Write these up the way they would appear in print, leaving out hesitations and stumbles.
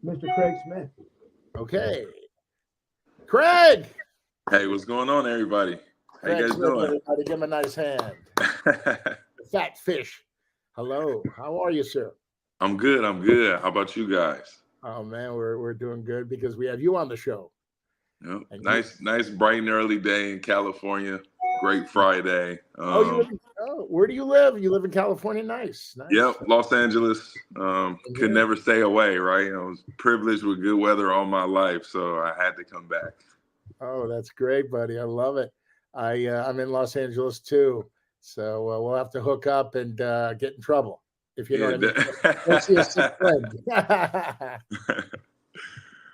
Mr. Craig Smith. Okay. Craig! Hey, what's going on, everybody? How you Craig guys Smith, doing? everybody, give him a nice hand. Fat fish. Hello. How are you, sir? I'm good. I'm good. How about you guys? Oh man, we're doing good because we have you on the show. Yep. And Nice, bright and early day in California. Great Friday. Where do you live? You live in California? Nice. Yep, Los Angeles. Could never stay away, right? I was privileged with good weather all my life, so I had to come back. Oh, that's great, buddy. I love it. I'm in Los Angeles too, so we'll have to hook up and get in trouble if you know what I mean. Go see a sick friend.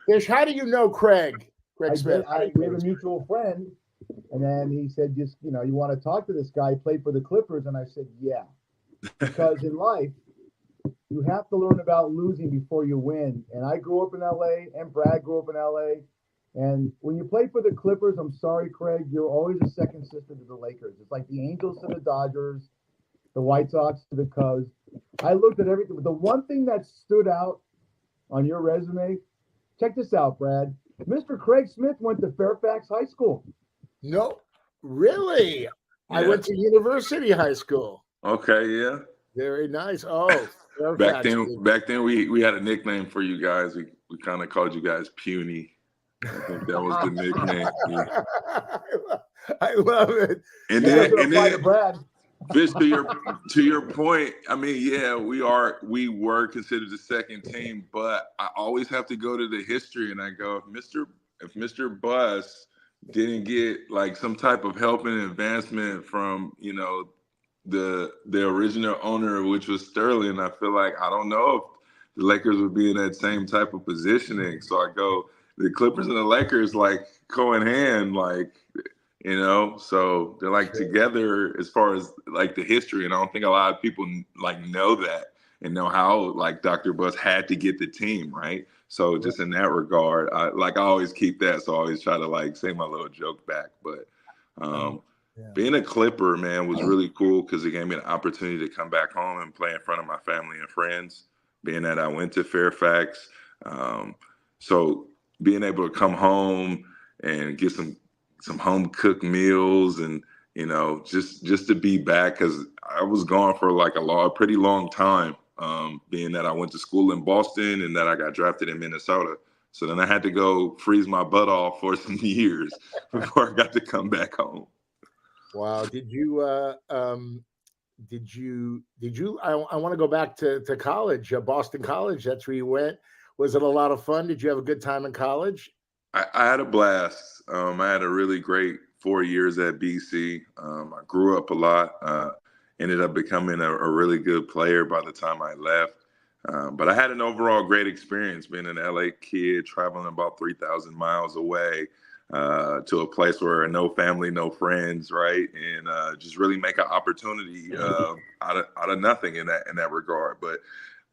Fish, how do you know Craig? Craig Smith. We have a mutual friend, and then he said, "Just you want to talk to this guy? He played for the Clippers." And I said, "Yeah," because in life, you have to learn about losing before you win. And I grew up in LA, and Brad grew up in LA. And when you play for the Clippers, I'm sorry, Craig, you're always a second sister to the Lakers. It's like the Angels to the Dodgers, the White Sox to the Cubs. I looked at everything. But the one thing that stood out on your resume, check this out, Brad. Mr. Craig Smith went to Fairfax High School. No, really? Yeah. I went to University High School. Okay, yeah. Very nice. Oh, back then we had a nickname for you guys. We kind of called you guys Puny. I think that was the nickname. Yeah. I love it. And then Brad. Fish, to your point, I mean, yeah, we were considered the second team, but I always have to go to the history and I go, if Mr. Buss didn't get like some type of help and advancement from, the original owner, which was Sterling, I feel like I don't know if the Lakers would be in that same type of positioning. So I go, the Clippers and the Lakers like go in hand, like, so they're like together as far as like the history. And I don't think a lot of people like know that and know how like Dr. Buss had to get the team, right? So just in that regard, I always keep that. So I always try to like say my little joke back. But being a Clipper, man, was really cool because it gave me an opportunity to come back home and play in front of my family and friends, being that I went to Fairfax. So being able to come home and get some home cooked meals and, just to be back because I was gone for like a pretty long time, being that I went to school in Boston and that I got drafted in Minnesota. So then I had to go freeze my butt off for some years before I got to come back home. Wow. Did you I want to go back to college, Boston College. That's where you went. Was it a lot of fun? Did you have a good time in college? I had a blast. I had a really great 4 years at BC. I grew up a lot. Ended up becoming a really good player by the time I left. But I had an overall great experience being an LA kid, traveling about 3,000 miles away to a place where no family, no friends, right? And just really make an opportunity out of nothing in that regard. But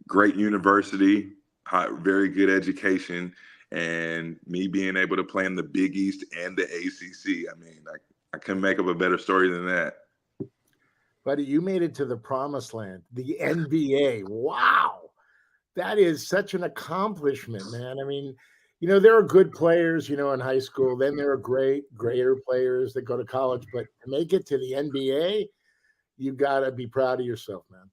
great university, very good education. And me being able to play in the Big East and the ACC, I mean, I couldn't make up a better story than that. Buddy, you made it to the promised land, the NBA. Wow. That is such an accomplishment, man. I mean, there are good players, in high school. Then there are greater players that go to college. But to make it to the NBA, you got to be proud of yourself, man.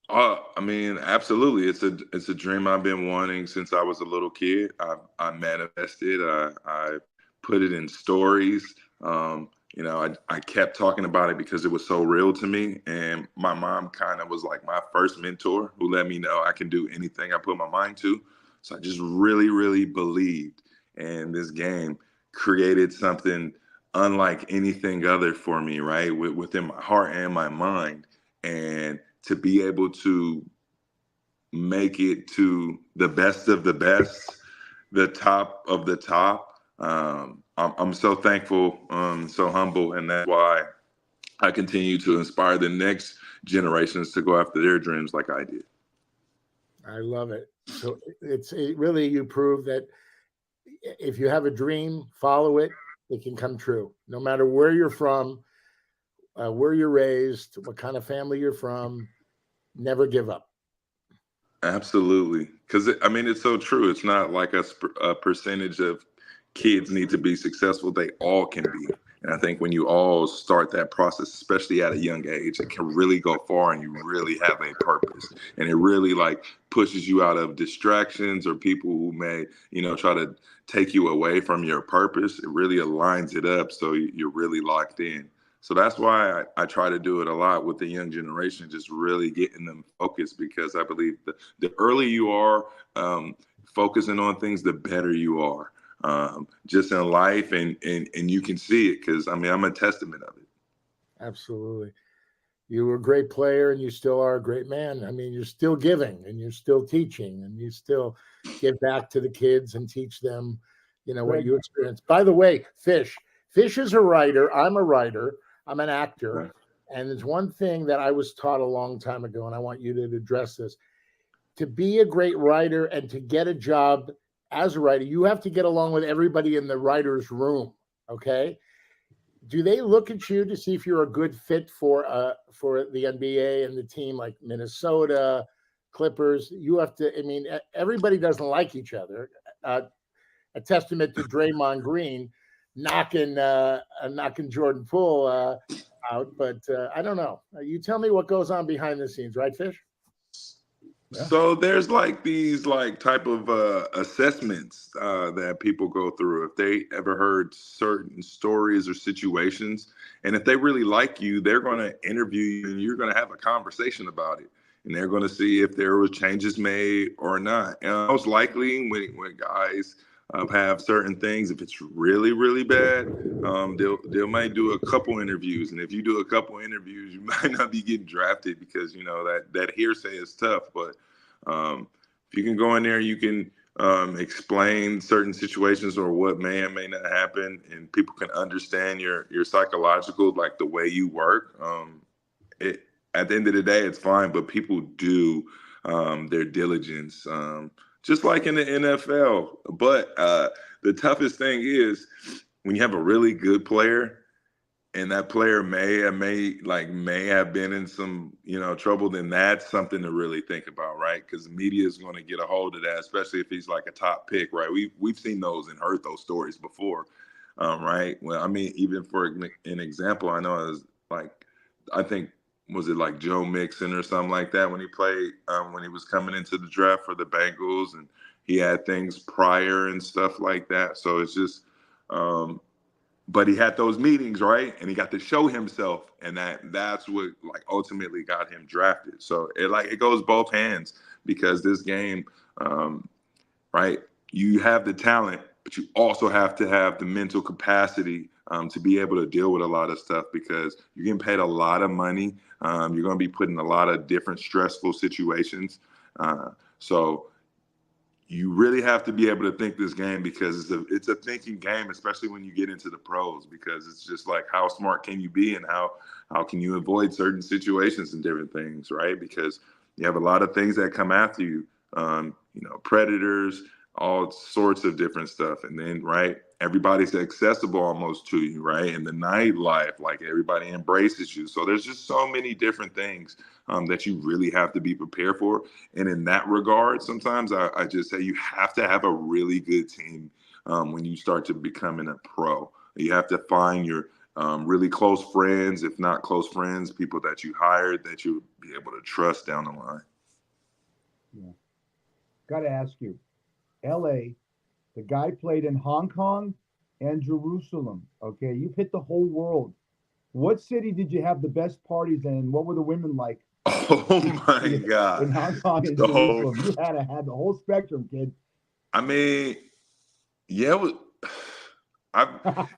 I mean, absolutely. It's a dream I've been wanting since I was a little kid. I manifested. I put it in stories. I kept talking about it because it was so real to me. And my mom kind of was like my first mentor who let me know I can do anything I put my mind to. So I just really, really believed. And this game created something unlike anything other for me, right? Within my heart and my mind. And to be able to make it to the best of the best, the top of the top. I'm so thankful, so humble, and that's why I continue to inspire the next generations to go after their dreams like I did. I love it. So really, you prove that if you have a dream, follow it, it can come true. No matter where you're from, where you're raised, what kind of family you're from, never give up. Absolutely. Because, I mean, it's so true. It's not like a percentage of kids need to be successful. They all can be. And I think when you all start that process, especially at a young age, it can really go far and you really have a purpose. And it really like pushes you out of distractions or people who may, try to take you away from your purpose. It really aligns it up so you're really locked in. So that's why I try to do it a lot with the young generation, just really getting them focused because I believe the earlier you are focusing on things, the better you are just in life. And you can see it because, I mean, I'm a testament of it. Absolutely. You were a great player and you still are a great man. I mean, you're still giving and you're still teaching and you still give back to the kids and teach them, what you experienced. By the way, Fish is a writer. I'm a writer. I'm an actor. Right. And there's one thing that I was taught a long time ago, and I want you to address this. To be a great writer and to get a job as a writer, you have to get along with everybody in the writer's room. Okay. Do they look at you to see if you're a good fit for the NBA and the team like Minnesota, Clippers? You have to, I mean, everybody doesn't like each other. A testament to Draymond Green knocking Jordan Poole out, but I don't know. You tell me what goes on behind the scenes, right, Fish? Yeah. So there's like these like type of assessments that people go through if they ever heard certain stories or situations. And if they really like you, they're going to interview you and you're going to have a conversation about it. And they're going to see if there was changes made or not. And most likely when guys have certain things, if it's really, really bad, they might do a couple interviews. And if you do a couple interviews, you might not be getting drafted because, that hearsay is tough. But if you can go in there, you can explain certain situations or what may and may not happen, and people can understand your psychological, like the way you work. At the end of the day, it's fine, but people do their diligence, just like in the NFL. But the toughest thing is when you have a really good player and that player may have been in some trouble, then that's something to really think about, right? Because the media is going to get a hold of that, especially if he's like a top pick, right? We've seen those and heard those stories before, right? Well, I mean, even for an example, I know it was like, I think, was it like Joe Mixon or something like that when he played when he was coming into the draft for the Bengals, and he had things prior and stuff like that. So it's just but he had those meetings, right? And he got to show himself, and that's what like ultimately got him drafted. So it goes both hands because this game, right? You have the talent, but you also have to have the mental capacity to be able to deal with a lot of stuff because you're getting paid a lot of money. You're going to be put in a lot of different stressful situations. So you really have to be able to think this game because it's a thinking game, especially when you get into the pros, because it's just like how smart can you be and how can you avoid certain situations and different things, right? Because you have a lot of things that come after you, predators, all sorts of different stuff. And then, right, everybody's accessible almost to you, right? And the nightlife, like everybody embraces you. So there's just so many different things that you really have to be prepared for. And in that regard, sometimes I just say you have to have a really good team when you start to becoming a pro. You have to find your really close friends, if not close friends, people that you hired that you'll be able to trust down the line. Yeah. Got to ask you, LA, the guy played in Hong Kong and Jerusalem. Okay, you've hit the whole world. What city did you have the best parties in? What were the women like? Oh my God. In Hong Kong and Jerusalem. You had to have the whole spectrum, kid. I mean, yeah,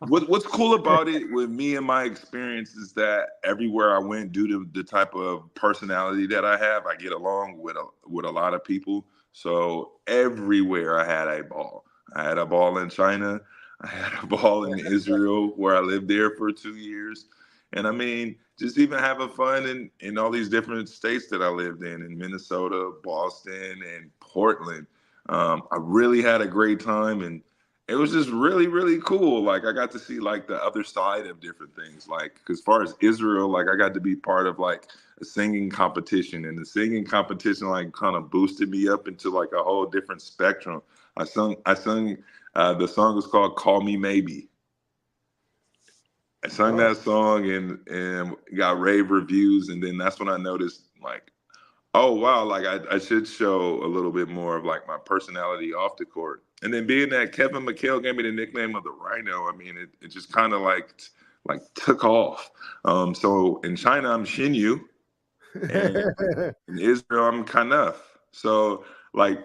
what's cool about it with me and my experience is that everywhere I went, due to the type of personality that I have, I get along with a lot of people. So everywhere I had a ball. I had a ball in China. I had a ball in Israel where I lived there for 2 years. And I mean, just even having fun in all these different states that I lived in Minnesota, Boston, and Portland. I really had a great time. And it was just really, really cool. Like I got to see like the other side of different things. Like as far as Israel, like I got to be part of like a singing competition, and the singing competition like kind of boosted me up into like a whole different spectrum. I sung the song is called Call Me Maybe. I sung that song and got rave reviews, and then that's when I noticed like, oh wow, like I should show a little bit more of like my personality off the court. And then being that Kevin McHale gave me the nickname of the Rhino, I mean it just kind of like took off. So in China I'm Xinyu, and in Israel I'm Kanaf. So like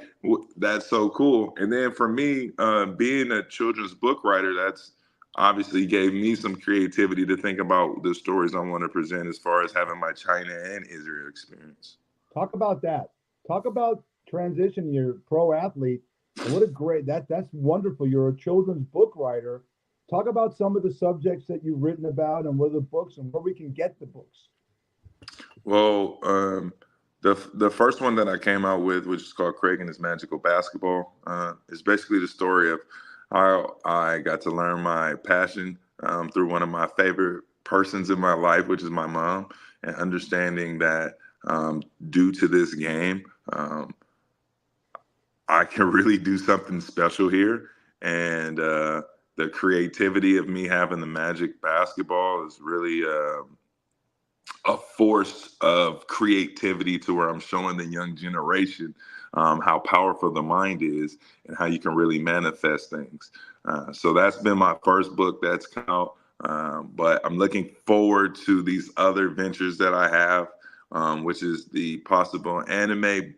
that's so cool. And then for me, being a children's book writer, that's obviously gave me some creativity to think about the stories I want to present as far as having my China and Israel experience. Talk about that. Talk about transition. You're a pro athlete. And what a great that's wonderful. You're a children's book writer. Talk about some of the subjects that you've written about and what are the books and where we can get the books. Well, the first one that I came out with, which is called Craig and His Magical Basketball, is basically the story of how I got to learn my passion through one of my favorite persons in my life, which is my mom, and understanding that due to this game, I can really do something special here. And the creativity of me having the magic basketball is really a force of creativity to where I'm showing the young generation how powerful the mind is and how you can really manifest things. So that's been my first book that's come out. But I'm looking forward to these other ventures that I have, which is the possible anime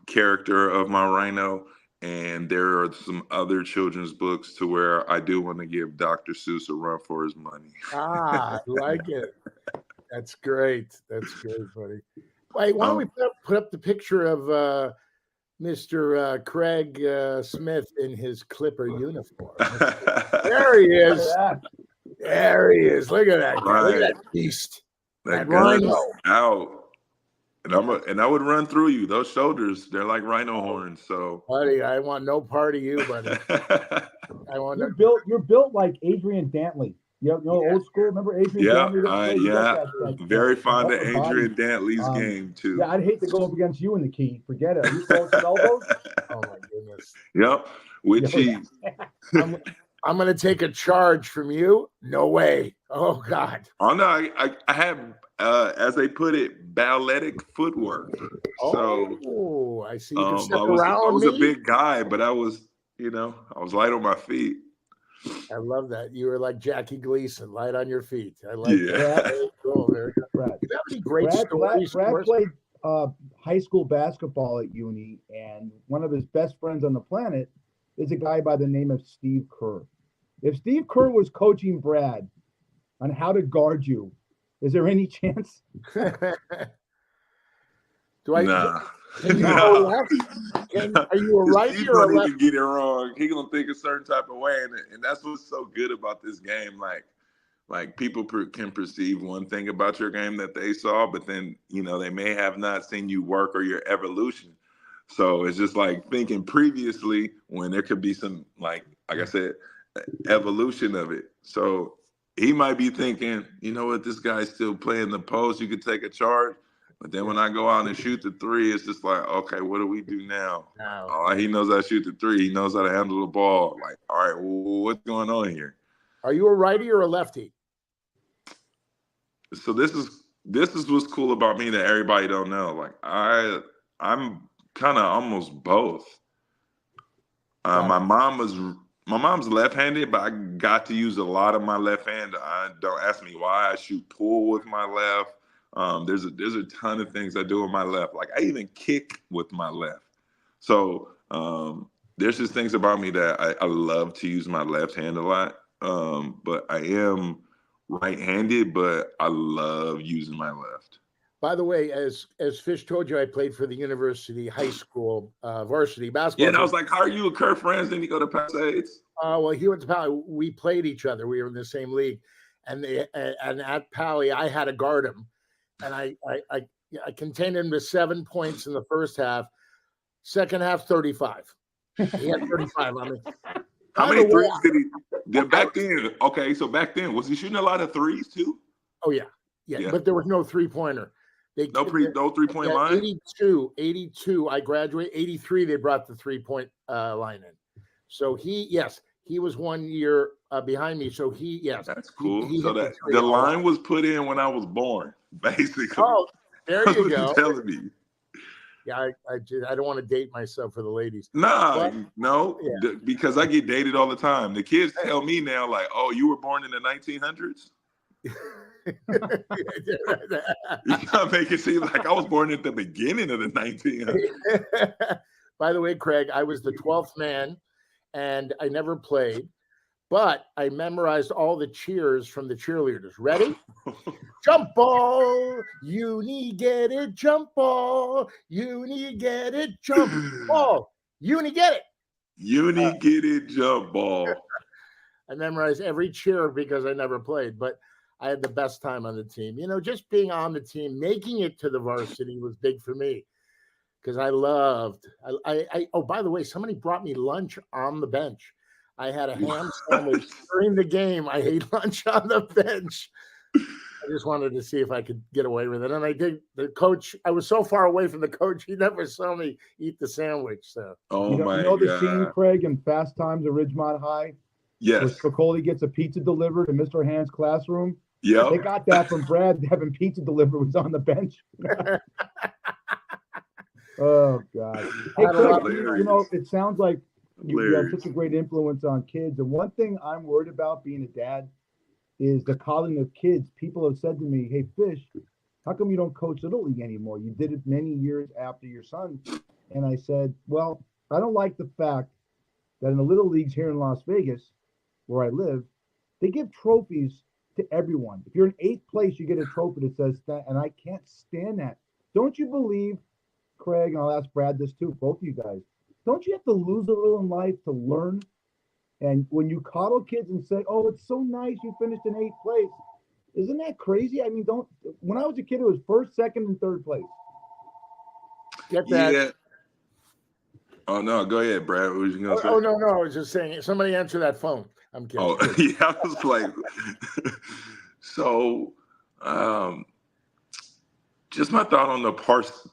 character of my Rhino. And there are some other children's books to where I do want to give Dr. Seuss a run for his money. I like it. That's great. That's great, buddy. Wait, why don't we put up the picture of Mr. Craig Smith in his Clipper uniform? There he is. There he is. Look at that guy. Look at that beast. That Rhino out. And I would run through you. Those shoulders, they're like rhino horns. So, buddy, I want no part of you, buddy. You're built like Adrian Dantley. You know, old school. Remember Adrian Dantley? Very fond of Adrian Dantley's game too. Yeah, I'd hate to go up against you in the key. Forget it. Are you throwing some elbows? Oh my goodness. Yep, with cheese. I'm going to take a charge from you. No way. Oh God. Oh no, I have, as they put it, balletic footwork. So I see. You can step I around was me. A big guy, but I was light on my feet. I love that. You were like Jackie Gleason, light on your feet. I like that. Very cool. Very good. Brad. You have any great stories? Brad played high school basketball at uni, and one of his best friends on the planet is a guy by the name of Steve Kerr. If Steve Kerr was coaching Brad on how to guard you, is there any chance? Nah. Are you a righty or a lefty? He can get it wrong. He gonna think a certain type of way, and that's what's so good about this game. Like people can perceive one thing about your game that they saw, but then they may have not seen you work or your evolution. So it's just like thinking previously when there could be some like I said, evolution of it. So he might be thinking, you know what, this guy's still playing the post. You could take a charge. But then when I go out and shoot the three, it's just like, okay, what do we do now? Oh, he knows how to shoot the three. He knows how to handle the ball. Like, all right, what's going on here? Are you a righty or a lefty? So this is what's cool about me that everybody don't know. Like I'm kind of almost both. My mom's left-handed, but I got to use a lot of my left hand. Don't ask me why. I shoot pool with my left. There's a ton of things I do with my left. Like I even kick with my left. So there's just things about me that I love to use my left hand a lot. But I am right-handed, but I love using my left. By the way, as Fish told you, I played for the university high school varsity basketball. Yeah, and I was like, how are you and Kurt friends? Then you go to Palisades? Well, he went to Pally. We played each other. We were in the same league. And at Pally, I had to guard him. And I contained him to 7 points in the first half. Second half, 35. He had 35 on me. How By many the way, threes did he? Did back then? Okay, so back then was he shooting a lot of threes too? oh yeah, Yeah. but there was no 3-pointer. No 3-point Yeah, line. 82, I graduated. 83, they brought the 3-point line in. So he was 1 year behind me. So That's cool. he So hit that three the a lot. line was put in when I was born, basically. Oh, there That's you what go. you're telling me. Yeah, I don't want to date myself for the ladies. Nah, But, no, yeah. because I get dated all the time. The kids tell me now, like, "Oh, you were born in the 1900s." You're not making it seem like I was born at the beginning of the 1900s. By the way, Craig, I was the 12th man, and I never played, but I memorized all the cheers from the cheerleaders. Ready? Jump ball, uni get it, jump ball, uni get it, jump ball, uni get it. Uni get it, jump ball. I memorized every cheer because I never played, but I had the best time on the team. You know, just being on the team, making it to the varsity was big for me because I loved. Oh, by the way, somebody brought me lunch on the bench. I had a ham sandwich during the game. I ate lunch on the bench. I just wanted to see if I could get away with it, and I did. The coach, I was so far away from the coach, he never saw me eat the sandwich. So, Oh my you know the scene, God. Craig, in Fast Times at Ridgemont High, where Yes. Spicoli gets a pizza delivered in Mr. Hand's classroom. They Yep. got that from Brad having pizza delivered was on the bench. Oh God! Hey, Craig, you know it sounds like you have such a great influence on kids. And one thing I'm worried about being a dad is the calling of kids. People have said to me, "Hey, Fish, how come you don't coach Little League anymore? You did it many years after your son." And I said, "Well, I don't like the fact that in the Little Leagues here in Las Vegas, where I live, they give trophies to everyone. If you're in 8th place, you get a trophy that says that, and I can't stand that. Don't you believe, Craig, and I'll ask Brad this too, both of you guys, don't you have to lose a little in life to learn? And when you coddle kids and say, "Oh, it's so nice you finished in 8th place," isn't that crazy? I mean, when I was a kid, it was 1st, 2nd, and 3rd place. get that. Yeah. Oh no, go ahead, Brad. What was you gonna say? Oh no, I was just saying. Somebody answer that phone. I'm kidding. Oh yeah, I was like, so, just my thought on the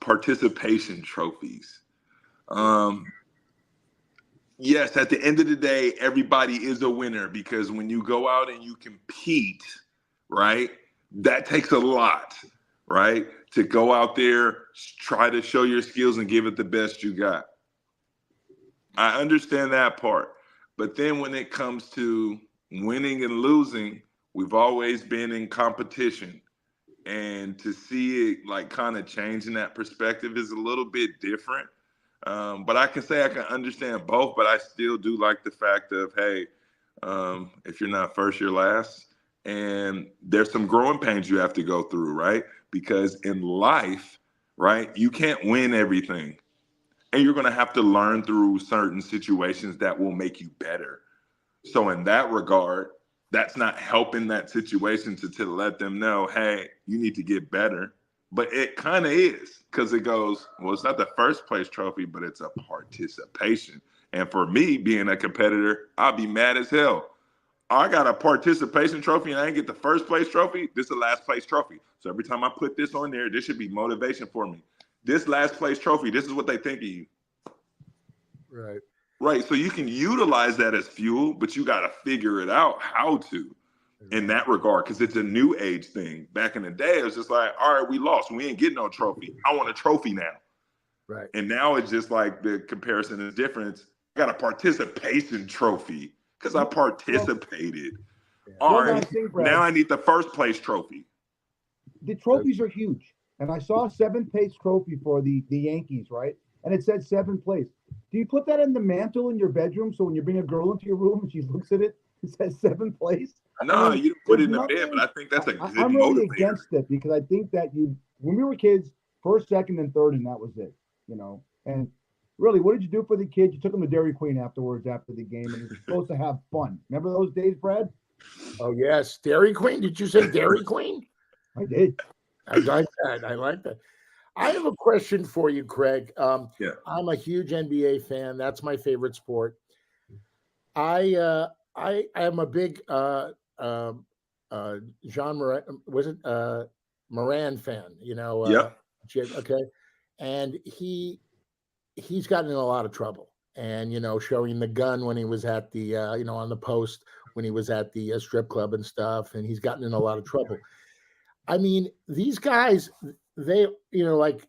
participation trophies. Yes, at the end of the day, everybody is a winner because when you go out and you compete, right, that takes a lot, right, to go out there, try to show your skills and give it the best you got. I understand that part. But then when it comes to winning and losing, we've always been in competition. And to see it like kind of changing that perspective is a little bit different. But I can say I can understand both, but I still do like the fact of, hey, if you're not first, you're last. And there's some growing pains you have to go through, right? Because in life, right, you can't win everything. And you're going to have to learn through certain situations that will make you better. So in that regard, that's not helping that situation to let them know, hey, you need to get better. But it kind of is because it goes, well, it's not the first place trophy, but it's a participation. And for me, being a competitor, I'll be mad as hell. I got a participation trophy and I didn't get the first place trophy. This is the last place trophy. So every time I put this on there, this should be motivation for me. This last place trophy, this is what they think of you. Right. Right. So you can utilize that as fuel, but you got to figure it out how to in that regard, because it's a new age thing. Back in the day, it was just like, all right, we lost. We ain't getting no trophy. I want a trophy now. Right. And now it's just like the comparison is different. I got a participation trophy because I participated. All right. Now I need the first place trophy. The trophies are huge. And I saw a 7th place trophy for the Yankees, right? And it said 7th place. Do you put that in the mantle in your bedroom so when you bring a girl into your room and she looks at it, it says 7th place? No, I mean, you don't put it in the bed, but I think that's a good I'm really motivator. against it because I think that when we were kids, 1st, 2nd, and 3rd, and that was it, you know. And really, what did you do for the kids? You took them to Dairy Queen afterwards after the game, and you're supposed to have fun. Remember those days, Brad? Oh yes, Dairy Queen. Did you say Dairy Queen? I did. I like that. I like that. I have a question for you, Craig. Yeah. I'm a huge NBA fan. That's my favorite sport. I am a big Jean Moran, was it Moran fan? Yep. Okay, and he's gotten in a lot of trouble, and showing the gun when he was at the on the post when he was at the strip club and stuff, and he's gotten in a lot of trouble. I mean, these guys, they like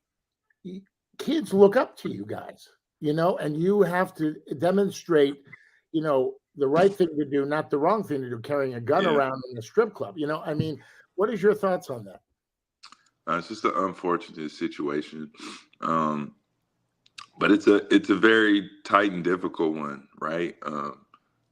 kids look up to you guys, and you have to demonstrate, the right thing to do, not the wrong thing to do, carrying a gun Yeah. around in a strip club. I mean, what is your thoughts on that? It's just an unfortunate situation. But it's a very tight and difficult one, right?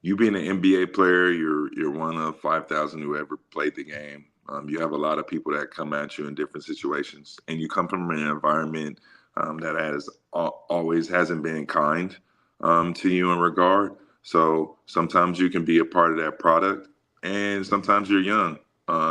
You being an NBA player, you're one of 5,000 who ever played the game. You have a lot of people that come at you in different situations, and you come from an environment that always hasn't been kind to you in regard. So sometimes you can be a part of that product, and sometimes you're young.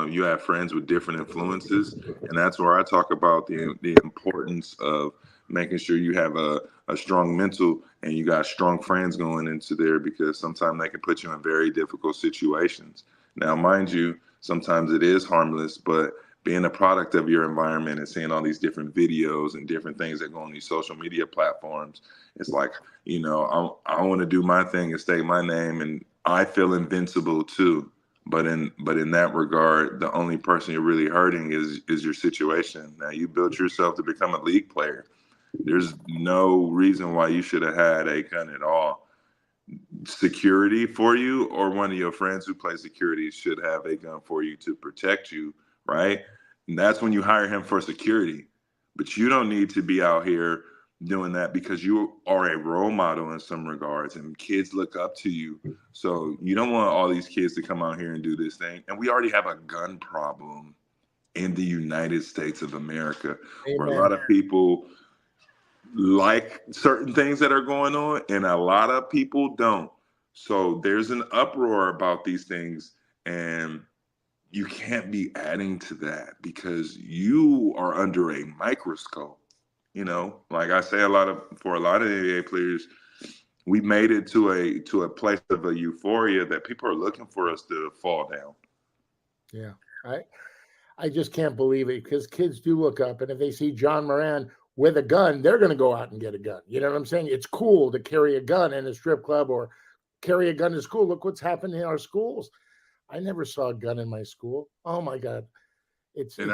You have friends with different influences, and that's where I talk about the importance of making sure you have a strong mental and you got strong friends going into there, because sometimes they can put you in very difficult situations. Now, mind you, sometimes it is harmless, but being a product of your environment and seeing all these different videos and different things that go on these social media platforms, it's like, I want to do my thing and state my name, and I feel invincible too. But in that regard, the only person you're really hurting is your situation. Now, you built yourself to become a league player. There's no reason why you should have had a gun at all. Security for you, or one of your friends who play security should have a gun for you to protect you, right? And that's when you hire him for security. But you don't need to be out here doing that, because you are a role model in some regards and kids look up to you. So you don't want all these kids to come out here and do this thing. And we already have a gun problem in the United States of America, where a lot of people like certain things that are going on and a lot of people don't. So there's an uproar about these things, and you can't be adding to that because you are under a microscope. Like I say, for a lot of NBA players, we made it to a place of a euphoria that people are looking for us to fall down. Yeah, I just can't believe it, because kids do look up, and if they see John Moran with a gun, they're going to go out and get a gun. You know what I'm saying? It's cool to carry a gun in a strip club or carry a gun to school. Look what's happened in our schools. I never saw a gun in my school. Oh my God. It's scary.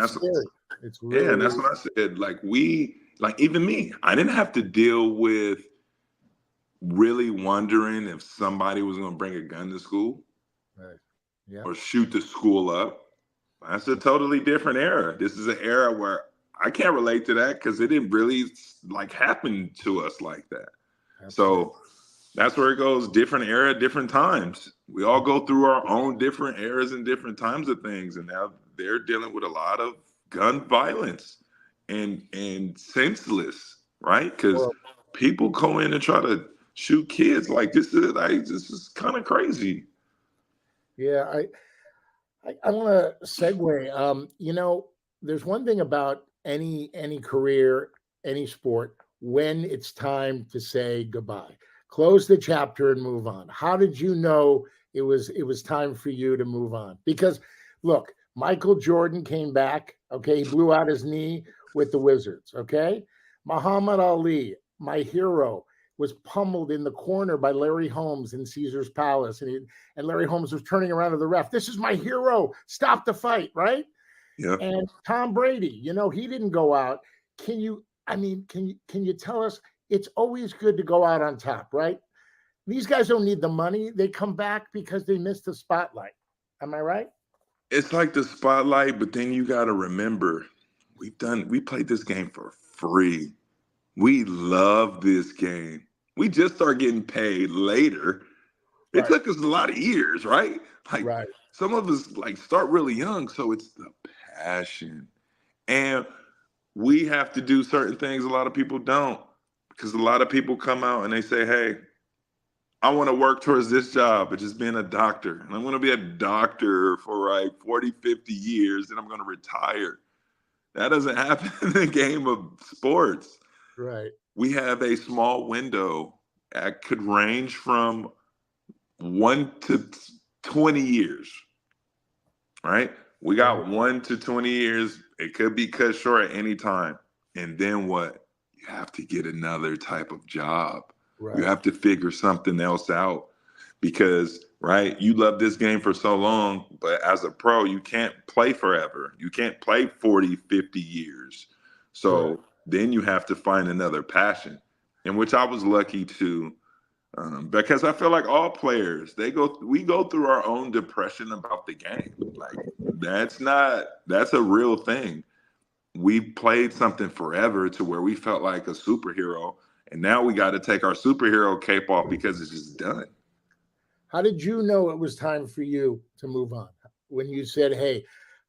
It's really, and that's what I said. Like even me, I didn't have to deal with really wondering if somebody was going to bring a gun to school, right. Yeah. or shoot the school up. That's a totally different era. This is an era where I can't relate to that, because it didn't really happen to us like that. Absolutely. So that's where it goes. Different era, different times. We all go through our own different eras and different times of things. And now they're dealing with a lot of gun violence and senseless, right? Because people go in and try to shoot kids. This is kind of crazy. Yeah, I want to segue. There's one thing about any career, any sport, when it's time to say goodbye, close the chapter and move on. How did you know it was time for you to move on? Because look, Michael Jordan came back. Okay, he blew out his knee with the Wizards. Okay, Muhammad Ali, my hero, was pummeled in the corner by Larry Holmes in Caesar's Palace, and Larry Holmes was turning around to the ref. This is my hero. Stop the fight, right? Yeah. And Tom Brady, he didn't go out. Can you tell us, it's always good to go out on top, right? These guys don't need the money. They come back because they missed the spotlight. Am I right? It's like the spotlight, but then you got to remember, we played this game for free. We love this game. We just start getting paid later. It took us a lot of years, right? Right. Some of us start really young, so it's the passion. And we have to do certain things a lot of people don't, because a lot of people come out and they say, hey, I want to work towards this job, but just being a doctor. And I'm going to be a doctor for 40, 50 years, and I'm going to retire. That doesn't happen in the game of sports. Right. We have a small window that could range from 1 to 20 years, right? We got 1 to 20 years. It could be cut short at any time. And then what? You have to get another type of job. Right. You have to figure something else out because, right, you love this game for so long, but as a pro, you can't play forever. You can't play 40, 50 years. So Right. then you have to find another passion, in which I was lucky to, because I feel like all players, we go through our own depression about the game. Like that's a real thing. We played something forever to where we felt like a superhero, and now we got to take our superhero cape off because it's just done. How did you know it was time for you to move on? When you said, hey,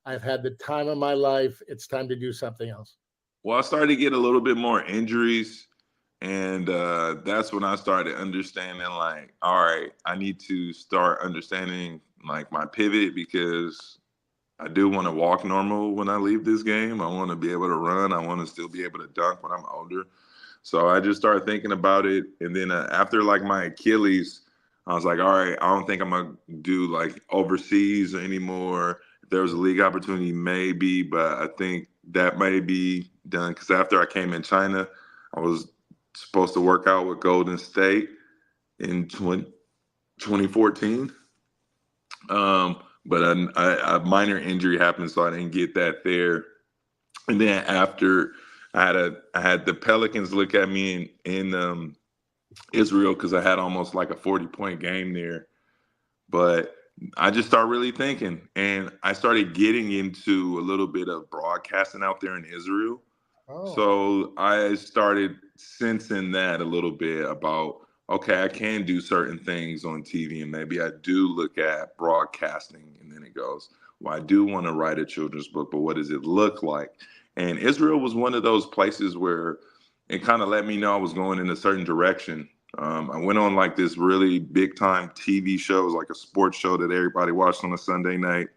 I've had the time of my life, it's time to do something else. Well, I started to get a little bit more injuries, and that's when I started understanding, like, all right, I need to start understanding like my pivot because I do want to walk normal when I leave this game. I want to be able to run. I want to still be able to dunk when I'm older. So I just started thinking about it. And then after like my Achilles, I was like, all right, I don't think I'm going to do like overseas anymore. If there was a league opportunity, maybe, but I think that may be done. Because after I came in China, I was supposed to work out with Golden State in 2014. But a minor injury happened, so I didn't get that there. And then after, I had the Pelicans look at me in Israel because I had almost like a 40-point game there. But I just started really thinking, and I started getting into a little bit of broadcasting out there in Israel. Oh. So I started sensing that a little bit about, okay, I can do certain things on TV, and maybe I do look at broadcasting. And then it goes, well, I do want to write a children's book, but what does it look like? And Israel was one of those places where it kind of let me know I was going in a certain direction. I went on like this really big time TV show. It was like a sports show that everybody watched on a Sunday night.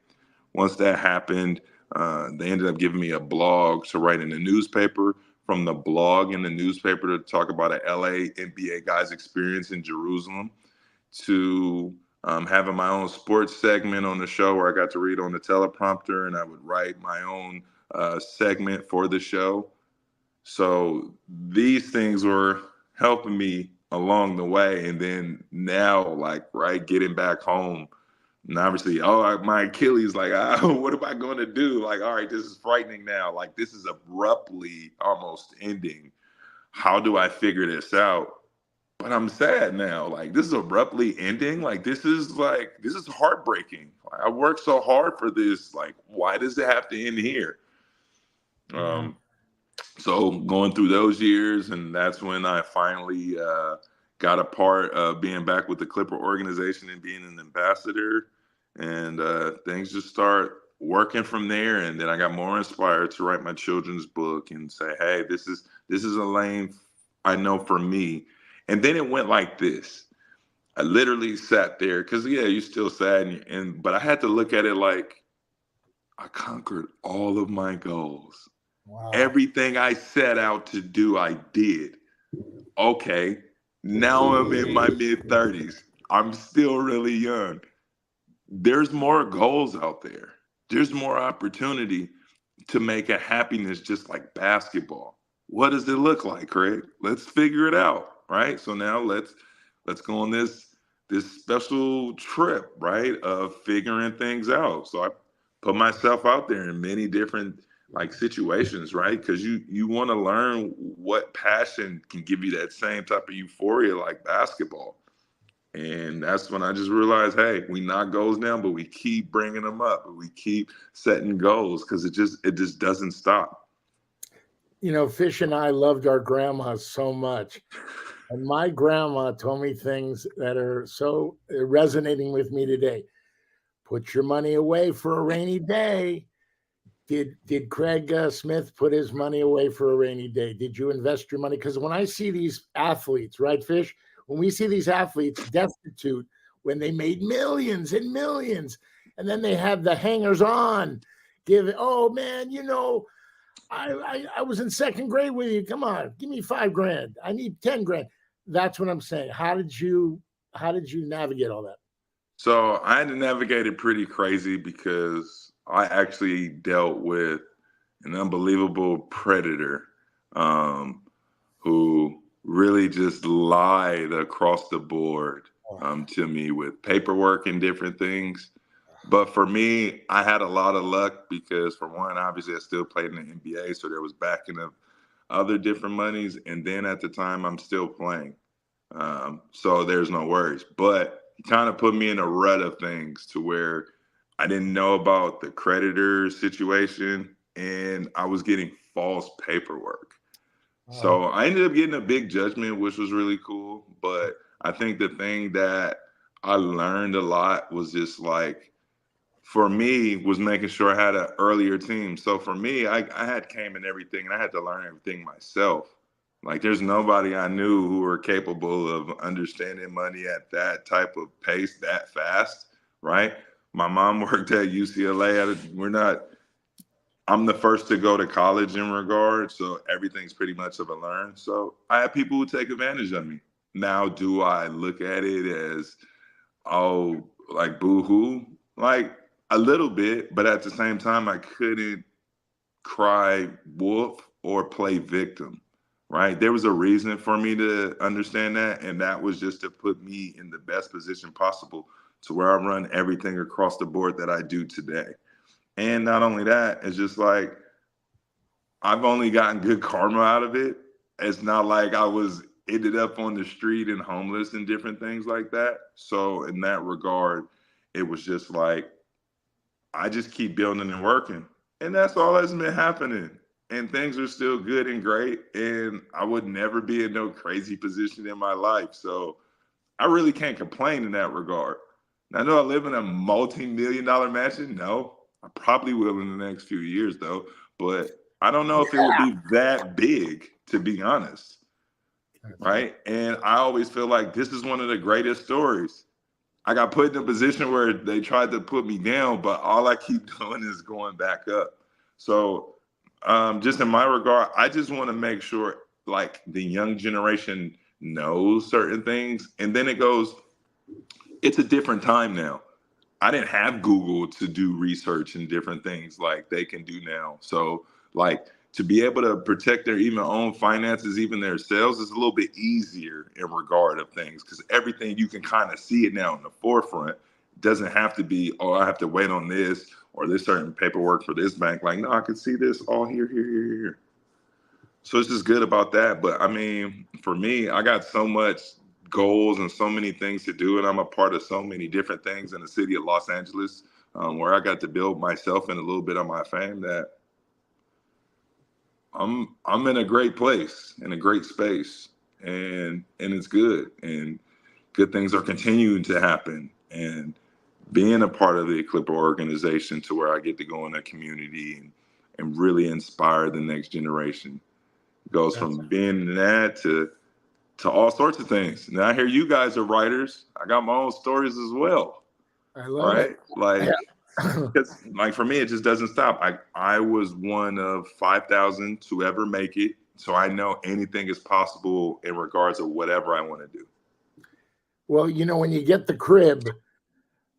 Once that happened, they ended up giving me a blog to write in the newspaper. From the blog in the newspaper to talk about an LA NBA guy's experience in Jerusalem, to having my own sports segment on the show where I got to read on the teleprompter and I would write my own segment for the show. So these things were helping me along the way. And then now, like, right, getting back home, and obviously, my Achilles, like, what am I going to do? Like, all right, this is frightening now. Like, this is abruptly almost ending. How do I figure this out? But I'm sad now. Like, this is abruptly ending. Like, this is heartbreaking. Like, I worked so hard for this. Like, why does it have to end here? So going through those years, and that's when I finally got a part of being back with the Clipper organization and being an ambassador, and things just start working from there. And then I got more inspired to write my children's book and say, hey, this is a lane I know for me. And then it went like this. I literally sat there because, yeah, you're still sad, but I had to look at it like I conquered all of my goals. Wow. Everything I set out to do, I did. Okay, now I'm in my mid-30s. I'm still really young. There's more goals out there. There's more opportunity to make a happiness just like basketball. What does it look like, Craig? Let's figure it out, right? So now let's go on this special trip, right, of figuring things out. So I put myself out there in many different like situations, right? Because you want to learn what passion can give you that same type of euphoria like basketball. And that's when I just realized, hey, we knock goals down, but we keep bringing them up. We keep setting goals because it just doesn't stop. You know, Fish and I loved our grandmas so much. And my grandma told me things that are so resonating with me today. Put your money away for a rainy day. Did Craig Smith put his money away for a rainy day? Did you invest your money? Because when I see these athletes, right, Fish? When we see these athletes destitute, when they made millions and millions, and then they have the hangers on, oh man, you know, I was in second grade with you. Come on, give me $5,000. I need $10,000. That's what I'm saying. How did you how did you navigate all that? So I had to navigate it pretty crazy because I actually dealt with an unbelievable predator who really just lied across the board to me with paperwork and different things. But for me, I had a lot of luck because, for one, obviously I still played in the NBA, so there was backing of other different monies. And then at the time, I'm still playing. So there's no worries. But it kind of put me in a rut of things to where I didn't know about the creditor situation and I was getting false paperwork. So I ended up getting a big judgment, which was really cool. But I think the thing that I learned a lot was just like, for me, was making sure I had an earlier team. So for me, I had came in everything and I had to learn everything myself. Like there's nobody I knew who were capable of understanding money at that type of pace that fast, right? My mom worked at UCLA. I'm the first to go to college in regard, so everything's pretty much of a learn. So I have people who take advantage of me. Now, do I look at it as, oh, like boo-hoo? Like a little bit, but at the same time, I couldn't cry wolf or play victim, right? There was a reason for me to understand that, and that was just to put me in the best position possible to where I run everything across the board that I do today. And not only that, it's just like I've only gotten good karma out of it. It's not like I was ended up on the street and homeless and different things like that. So in that regard, it was just like I just keep building and working. And that's all that's been happening. And things are still good and great. And I would never be in no crazy position in my life. So I really can't complain in that regard. I know I live in a multi-million-dollar mansion. No, I probably will in the next few years, though. But I don't know if it would be that big, to be honest. Right? And I always feel like this is one of the greatest stories. I got put in a position where they tried to put me down, but all I keep doing is going back up. So just in my regard, I just want to make sure like the young generation knows certain things. And then it goes, it's a different time now. I didn't have Google to do research and different things like they can do now. So like to be able to protect their even own finances, even their sales is a little bit easier in regard of things because everything you can kind of see it now in the forefront. It doesn't have to be, oh, I have to wait on this or this certain paperwork for this bank. Like, no, I can see this all here. So it's just good about that. But I mean, for me, I got so much goals and so many things to do, and I'm a part of so many different things in the city of Los Angeles, where I got to build myself and a little bit of my fame. That I'm in a great place, in a great space, and it's good, and good things are continuing to happen, and being a part of the Clipper organization to where I get to go in a community and really inspire the next generation. It goes from being in that to all sorts of things. Now I hear you guys are writers. I got my own stories as well. I love it. Like, because like for me, it just doesn't stop. I was one of 5,000 to ever make it. So I know anything is possible in regards of whatever I want to do. Well, you know, when you get the crib,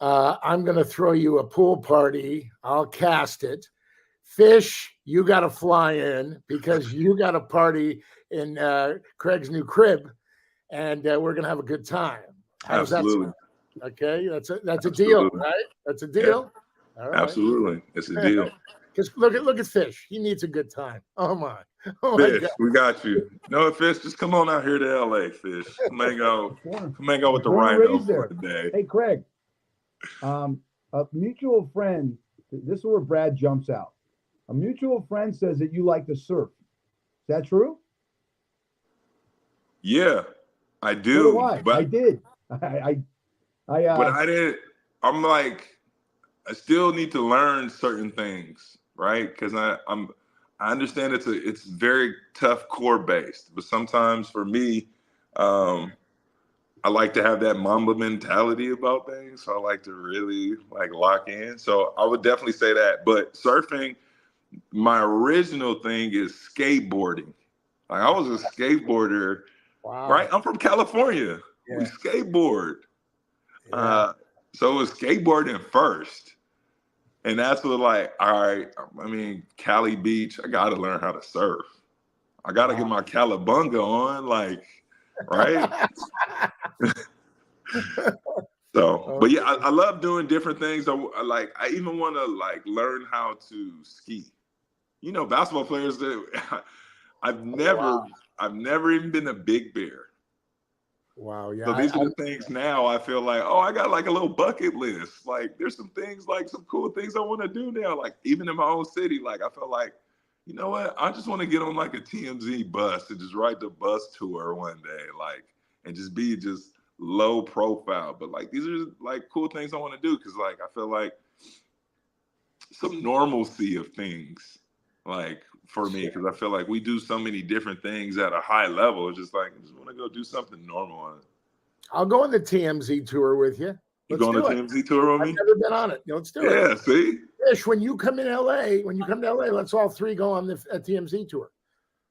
I'm going to throw you a pool party. I'll cast it. Fish, you got to fly in because you got a party in Craig's new crib, and we're going to have a good time. How's Absolutely. that sound? Okay, that's a Absolutely. deal, right? That's a deal. Yeah. All right. Absolutely, it's a deal. Because look at Fish. He needs a good time. Oh my Fish, God. we got you. No, Fish, just come on out here to LA, Fish. Come hang out with the Born and Rhino raised there. for the day. Hey, Craig, a mutual friend, this is where Brad jumps out. A mutual friend says that you like to surf. Is that true? Yeah, I So do. do I. But I did. but I didn't. I'm like, I still need to learn certain things, right? Because I understand it's very tough core based, but sometimes for me, I like to have that Mamba mentality about things. So I like to really like lock in. So I would definitely say that. But surfing, my original thing is skateboarding. Like I was a skateboarder, Wow. right? I'm from California. we skateboard. Yeah. So it was skateboarding first. And that's what, like, all right, I mean, Cali Beach, I got to learn how to surf. I got to get my Calabunga on, like, right? So, but yeah, I love doing different things. I even want to, like, learn how to ski. You know, basketball players, I've never even been a Big Bear. Wow. Yeah. So these are the things now I feel like, oh, I got like a little bucket list. Like there's some things, like some cool things I want to do now. Like even in my own city, like I feel like, you know what? I just want to get on like a TMZ bus and just ride the bus tour one day, like, and just be just low profile. But like these are like cool things I want to do because like I feel like some normalcy of things, like for me, because I feel like we do so many different things at a high level. It's just like I just want to go do something normal on it. I'll go on the TMZ tour with you. You go on the TMZ tour with me? I've never been on it. Let's do it. Yeah, see? Fish, when you come to LA, let's all three go on the TMZ tour.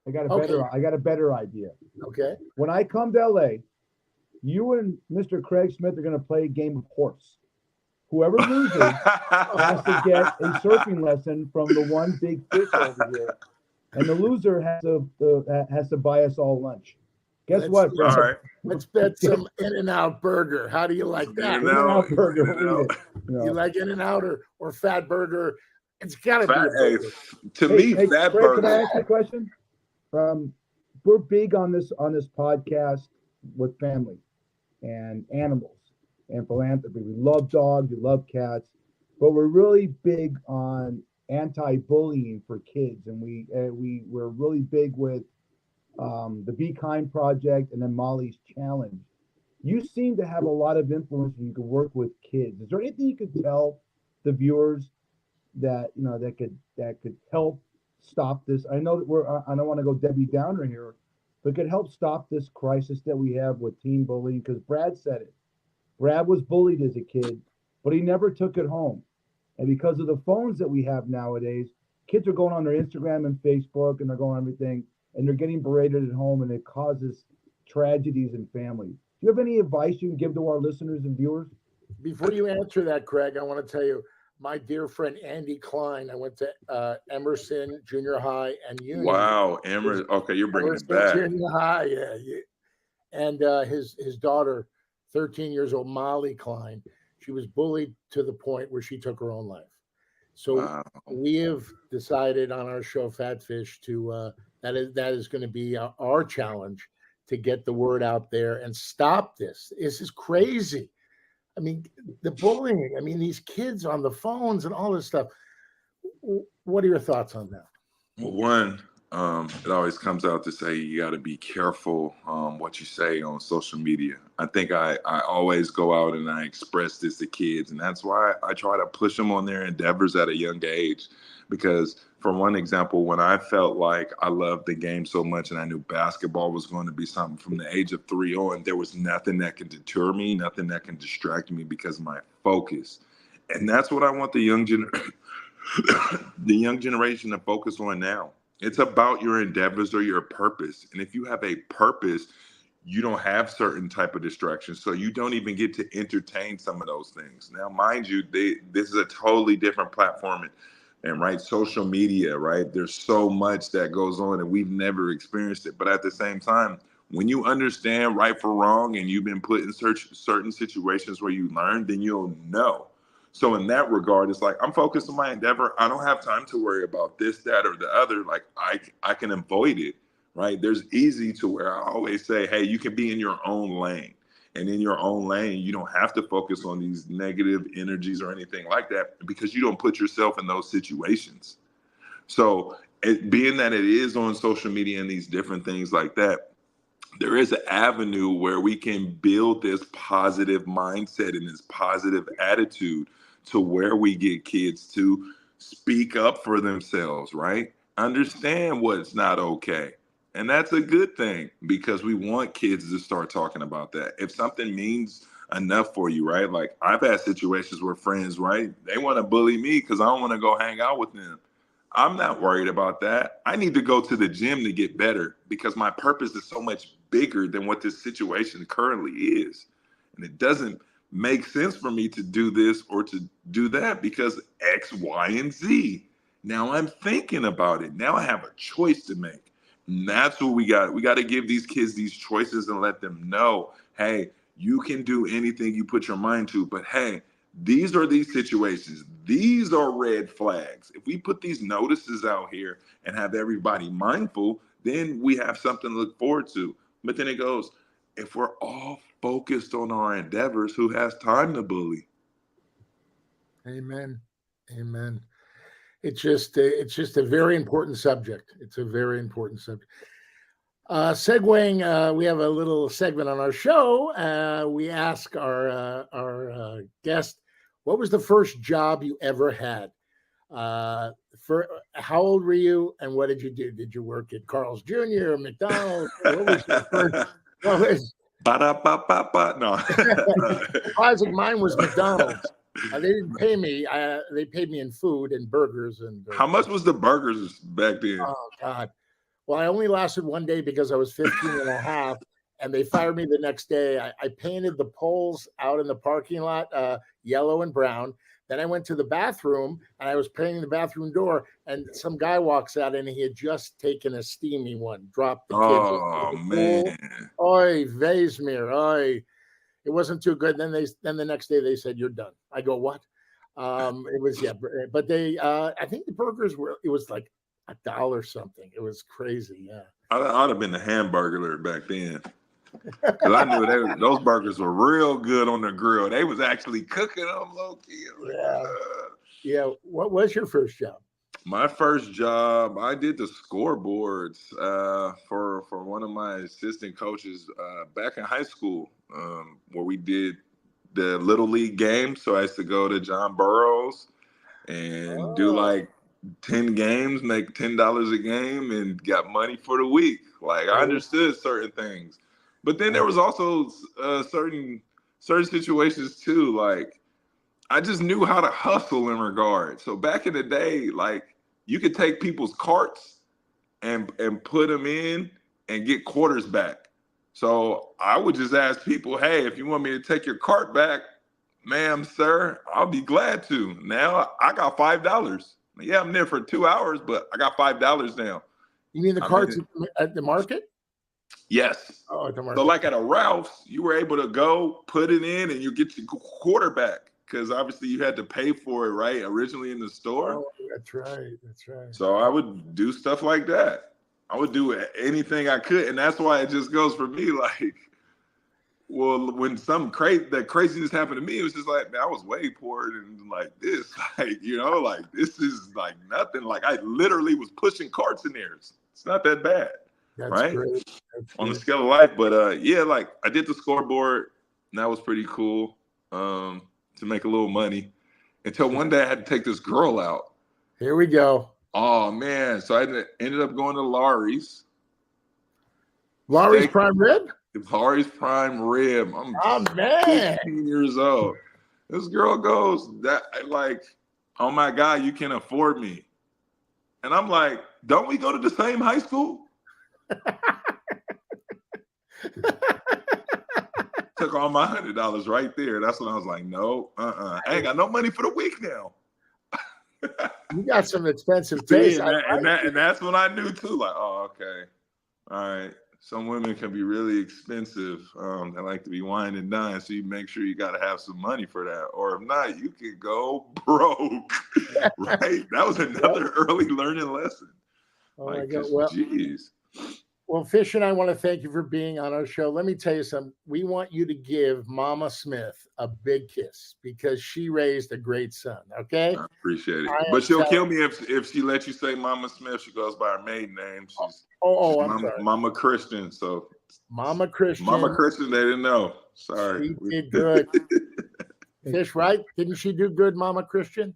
I got a better idea. Okay. When I come to LA, you and Mr. Craig Smith are going to play a game of horse. Whoever loses has to get a surfing lesson from the one big fish over here, and the loser has to buy us all lunch. Guess what? All right. Let's bet some In-N-Out burger. How do you like that? In-N-Out burger. You like In-N-Out or Fat Burger? It's got to be. Fat Craig, burger. can I ask you a question? We're big on this podcast with family and animals and philanthropy. We love dogs, we love cats, but we're really big on anti-bullying for kids, and we're really big with the Be Kind Project and then Molly's Challenge. You seem to have a lot of influence when you can work with kids. Is there anything you could tell the viewers that could help stop this? I know that I don't want to go Debbie Downer here, but could help stop this crisis that we have with teen bullying, because Brad said it. Brad was bullied as a kid, but he never took it home. And because of the phones that we have nowadays, kids are going on their Instagram and Facebook and they're going on everything, and they're getting berated at home, and it causes tragedies in families. Do you have any advice you can give to our listeners and viewers? Before you answer that, Craig, I want to tell you, my dear friend Andy Klein, I went to Emerson Junior High and Union. Wow, Emerson. Okay, you're bringing it back. Junior High, yeah. And his daughter, 13 years old, Molly Klein, she was bullied to the point where she took her own life. So we have decided on our show, Fat Fish, to that is going to be our challenge to get the word out there and stop this. This is crazy. I mean, the bullying. I mean, these kids on the phones and all this stuff. What are your thoughts on that? Well, one, it always comes out to say you got to be careful what you say on social media. I think I always go out and I express this to kids, and that's why I try to push them on their endeavors at a young age. Because for one example, when I felt like I loved the game so much and I knew basketball was going to be something from the age of 3 on, there was nothing that can deter me, nothing that can distract me because of my focus. And that's what I want the young generation to focus on now. It's about your endeavors or your purpose. And if you have a purpose, you don't have certain type of distractions. So you don't even get to entertain some of those things. Now, mind you, this is a totally different platform. And right, social media, right? There's so much that goes on and we've never experienced it. But at the same time, when you understand right for wrong and you've been put in certain situations where you learn, then you'll know. So in that regard, it's like, I'm focused on my endeavor. I don't have time to worry about this, that, or the other. Like I can avoid it, right? There's easy to where I always say, hey, you can be in your own lane. And in your own lane, you don't have to focus on these negative energies or anything like that because you don't put yourself in those situations. So being that it is on social media and these different things like that, there is an avenue where we can build this positive mindset and this positive attitude to where we get kids to speak up for themselves, right? Understand what's not okay. And that's a good thing because we want kids to start talking about that. If something means enough for you, right? Like I've had situations where friends, right? They want to bully me because I don't want to go hang out with them. I'm not worried about that. I need to go to the gym to get better because my purpose is so much bigger than what this situation currently is. And it doesn't make sense for me to do this or to do that because X, Y, and Z. Now I'm thinking about it. Now I have a choice to make. And that's what we got. We got to give these kids these choices and let them know, hey, you can do anything you put your mind to, but hey, these are these situations. These are red flags. If we put these notices out here and have everybody mindful, then we have something to look forward to. But then it goes, if we're all focused on our endeavors, who has time to bully? Amen. Amen. It's just a very important subject. It's a very important subject. Segueing, we have a little segment on our show. We ask our guest, what was the first job you ever had? How old were you, and what did you do? Did you work at Carl's Jr. or McDonald's? What was your first? Ba-da-ba-ba-ba. No. Surprising, mine was McDonald's. They didn't pay me. They paid me in food and burgers. And how much was the burgers back then? Oh, God. Well, I only lasted one day because I was 15 and a half, and they fired me the next day. I painted the poles out in the parking lot yellow and brown. Then I went to the bathroom, and I was painting the bathroom door, and some guy walks out, and he had just taken a steamy one, dropped the kids. Oh, man. Oy, Vaismere, oy. It wasn't too good. Then the next day they said, you're done. I go, what? It was, yeah. But they, I think the burgers it was like $1 something. It was crazy. Yeah. I'd have been a hamburger back then. Because I knew those burgers were real good on the grill. They was actually cooking them low key. Yeah. Yeah. What was your first job? My first job, I did the scoreboards for one of my assistant coaches back in high school, where we did the Little League games. So I used to go to John Burroughs and do like 10 games, make $10 a game, and got money for the week. Like, I understood certain things. But then there was also certain situations too. Like, I just knew how to hustle in regard. So back in the day, like, you could take people's carts and put them in and get quarters back. So I would just ask people, hey, if you want me to take your cart back, ma'am, sir, I'll be glad to. Now I got $5. Yeah, I'm there for 2 hours, but I got $5 now. You mean the carts at the market? Yes. Oh, at the market. So like at a Ralph's, you were able to go put it in and you get your quarter back, because obviously you had to pay for it, right? Originally in the store. Oh, that's right. That's right. So I would do stuff like that. I would do anything I could. And that's why it just goes for me. Like, well, when that craziness happened to me, it was just like, man, I was way poorer than like this. Like, like this is like nothing. Like, I literally was pushing carts in there. It's not that bad. That's right? Great. On the scale of life. But yeah, like I did the scoreboard, and that was pretty cool to make a little money, until one day I had to take this girl out. Here we go. Oh man. So I ended up going to Lawry's. Lawry's Prime Rib? Lawry's Prime Rib. I'm 15 years old. This girl goes, oh my God, you can afford me. And I'm like, don't we go to the same high school? Took all my $100 right there. That's when I was like, no, I ain't got no money for the week now. You got some expensive taste. And that's when I knew too, like, oh, okay. All right. Some women can be really expensive. They like to be wine and dine, so you make sure you got to have some money for that. Or if not, you can go broke, right? That was another early learning lesson. Oh, my God. Well, geez. Well, Fish and I want to thank you for being on our show. Let me tell you something. We want you to give Mama Smith a big kiss, because she raised a great son. Okay? I appreciate it. But she'll kill me if she lets you say Mama Smith. She goes by her maiden name. She's I'm sorry. Mama Christian. So Mama Christian. Mama Christian, they didn't know. Sorry. She did good. Fish, right? Didn't she do good, Mama Christian?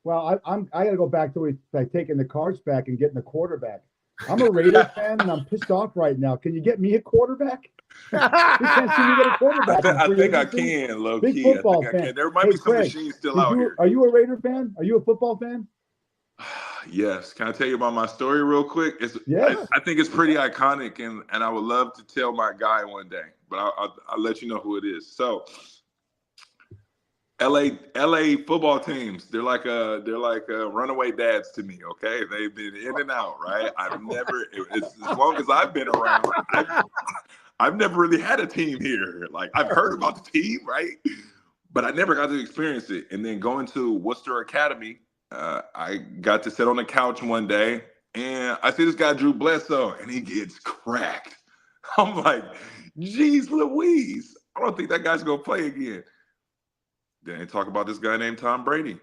Well, I got to go back to like taking the cards back and getting the quarterback. I'm a Raider fan, and I'm pissed off right now. Can you get me a quarterback? We can't see me get a quarterback. I think I can, low Big key. Football I fan. can. There might be some Craig, machines still out here. Are you a Raider fan? Are you a football fan? Yes. Can I tell you about my story real quick? Yeah. I think it's pretty iconic, and I would love to tell my guy one day, but I'll let you know who it is. So, LA football teams, they're like runaway dads to me. Okay, they've been in and out, right? It's as long as I've been around, I've never really had a team here. Like, I've heard about the team, right? But I never got to experience it. And then going to Worcester Academy, I got to sit on the couch one day, and I see this guy Drew Bledsoe, and he gets cracked. I'm like, geez, Louise, I don't think that guy's gonna play again. Then they talk about this guy named Tom Brady,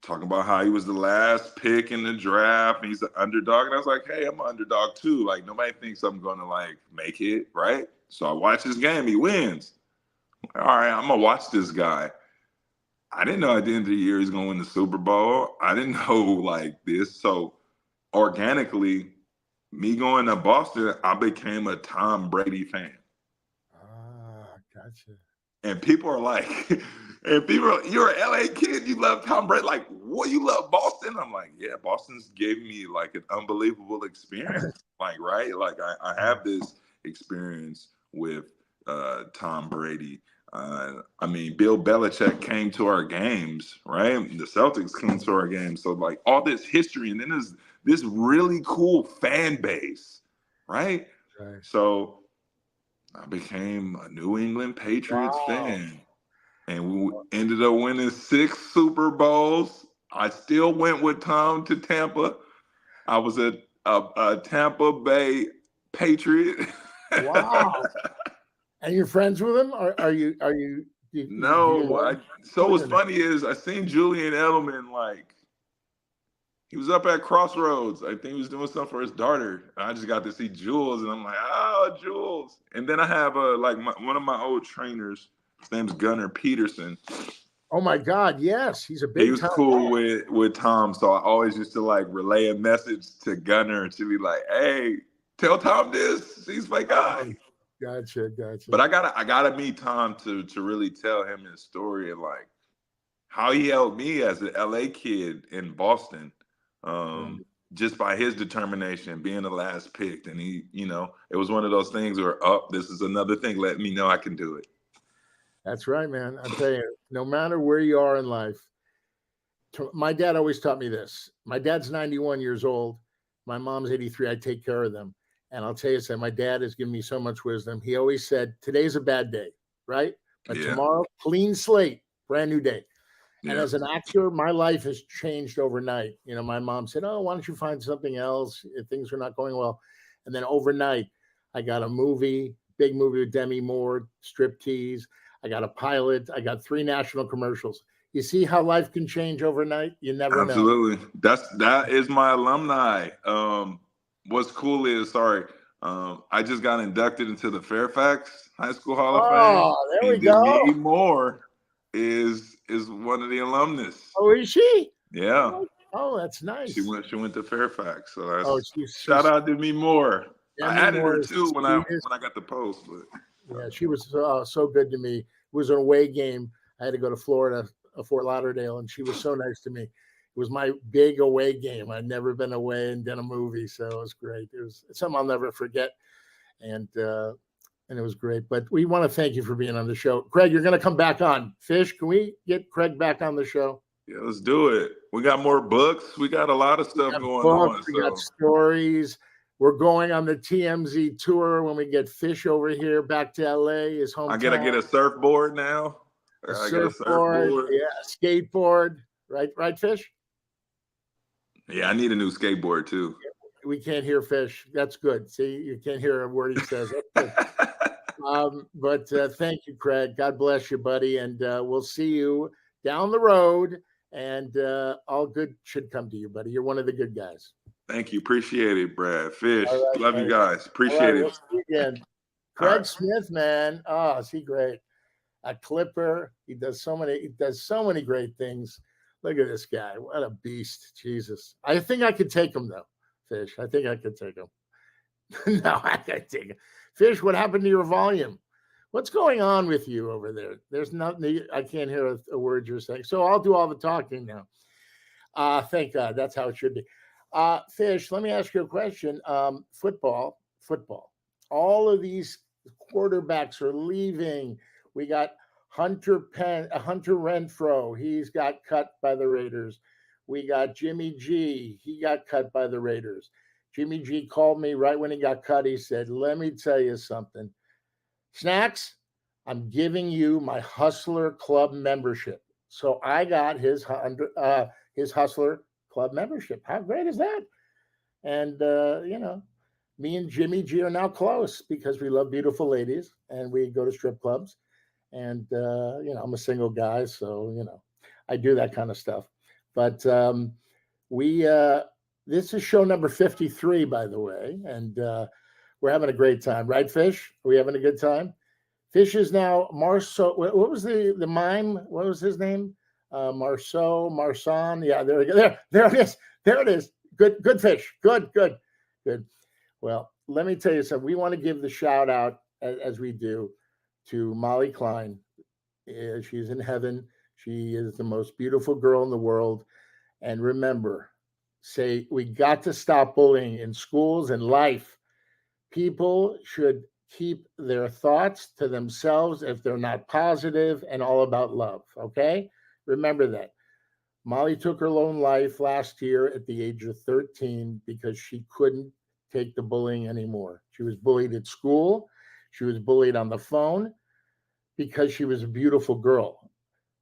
talking about how he was the last pick in the draft, and he's an underdog. And I was like, hey, I'm an underdog too. Like, nobody thinks I'm gonna like make it, right? So I watch this game, he wins. All right, I'm gonna watch this guy. I didn't know at the end of the year he's gonna win the Super Bowl. I didn't know like this. So organically, me going to Boston, I became a Tom Brady fan. Ah, gotcha. And people are like, you're an LA kid, you love Tom Brady. Like, what, you love Boston? I'm like, yeah, Boston's gave me like an unbelievable experience. Like, right? Like, I have this experience with Tom Brady. I mean, Bill Belichick came to our games, right? The Celtics came to our games. So, like, all this history, and then there's this really cool fan base, right? Right. So I became a New England Patriots Wow. fan, and we ended up winning 6 Super Bowls. I still went with Tom to Tampa. I was a Tampa Bay Patriot. Wow. And you're friends with him? Are you? No. So what's funny is I seen Julian Edelman, like, he was up at Crossroads. I think he was doing something for his daughter. I just got to see Jules, and I'm like, oh, Jules. And then I have one of my old trainers. His name's Gunnar Peterson. Oh my God, yes, he's a big. He was cool with Tom, so I always used to like relay a message to Gunnar to be like, hey, tell Tom this. He's my guy. Gotcha. But I gotta meet Tom to really tell him his story and like how he helped me as an LA kid in Boston. Just by his determination, being the last picked. And he, it was one of those things where, this is another thing. Let me know I can do it. That's right, man. I tell you, no matter where you are in life, my dad always taught me this. My dad's 91 years old. My mom's 83. I take care of them. And I'll tell you something, my dad has given me so much wisdom. He always said, today's a bad day, right? But tomorrow, clean slate, brand new day. And as an actor, my life has changed overnight. My mom said, oh, why don't you find something else if things are not going well? And then overnight, I got a big movie with Demi Moore, Striptease. I got a pilot. I got 3 national commercials. You see how life can change overnight? You never know. Absolutely. That is my alumni. What's cool is, I just got inducted into the Fairfax High School Hall of Fame. Oh, there we go. Demi Moore is one of the alumnus. Oh, is she? Yeah. Oh, that's nice. She went to Fairfax. So that's shout out to Demi Moore. I added her too when I got the post. But yeah, she was so good to me. It was an away game. I had to go to Florida, Fort Lauderdale, and she was so nice to me. It was my big away game. I'd never been away and done a movie, so it was great. It was something I'll never forget, and it was great. But we want to thank you for being on the show. Craig, you're going to come back on. Fish, can we get Craig back on the show? Yeah, let's do it. We got more books. We got a lot of stuff going on. We got stories. We're going on the TMZ tour when we get Fish over here back to LA. His hometown. I gotta get a surfboard now. A surfboard, yeah, skateboard. Right, Fish? Yeah, I need a new skateboard too. We can't hear Fish. That's good. See, you can't hear a word he says. But thank you, Craig. God bless you, buddy. And we'll see you down the road. And all good should come to you, buddy. You're one of the good guys. Thank you. Appreciate it, Brad. Fish. Love you guys. Appreciate it. We'll see you again. Craig Smith, man. Oh, is he great? A Clipper. He does so many great things. Look at this guy. What a beast. Jesus. I think I could take him though, Fish. I think I could take him. No, I can't take him. Fish, what happened to your volume? What's going on with you over there? There's nothing. I can't hear a word you're saying. So I'll do all the talking now. Thank God. That's how it should be. Fish, let me ask you a question. Football. All of these quarterbacks are leaving. We got Hunter Renfro. He's got cut by the Raiders. We got Jimmy G. He got cut by the Raiders. Jimmy G called me right when he got cut. He said, let me tell you something. Snacks, I'm giving you my Hustler Club membership. So I got his Hustler Club membership. How great is that? And, me and Jimmy G are now close because we love beautiful ladies and we go to strip clubs. And, I'm a single guy, so, I do that kind of stuff. But this is show number 53, by the way, and we're having a great time. Right, Fish? Are we having a good time? Fish is now Marceau. What was the mime? What was his name? Marsan. Yeah, there we go. There it is. There it is. Good Fish. Good. Well, let me tell you something. We want to give the shout out, as we do, to Molly Klein. She's in heaven. She is the most beautiful girl in the world. And remember, we got to stop bullying in schools and life. People should keep their thoughts to themselves if they're not positive and all about love. Okay? Remember that. Molly took her own life last year at the age of 13 because she couldn't take the bullying anymore. She was bullied at school. She was bullied on the phone because she was a beautiful girl.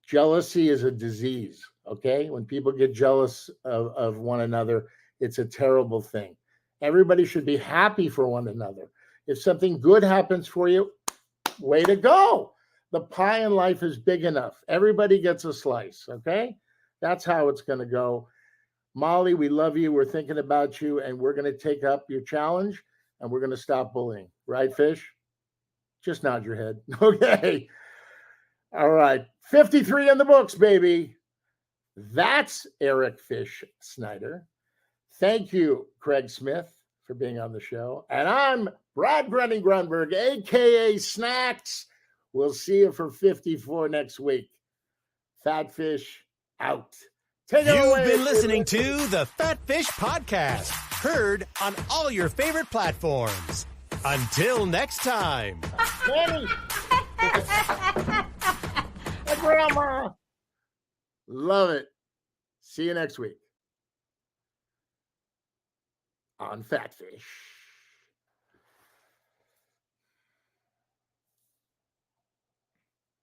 Jealousy is a disease, okay? When people get jealous of one another, it's a terrible thing. Everybody should be happy for one another. If something good happens for you, way to go. The pie in life is big enough. Everybody gets a slice, okay? That's how it's going to go. Molly, we love you. We're thinking about you, and we're going to take up your challenge, and we're going to stop bullying. Right, Fish? Just nod your head. Okay. All right. 53 in the books, baby. That's Eric Fish Snyder. Thank you, Craig Smith, for being on the show. And I'm Brad Brennan Grunberg, a.k.a. Snacks. We'll see you for 54 next week. Fat Fish out. Take it away. You've been listening to the Fat Fish Podcast, heard on all your favorite platforms. Until next time. Manny. Hey, Grandma. Love it. See you next week on Fat Fish.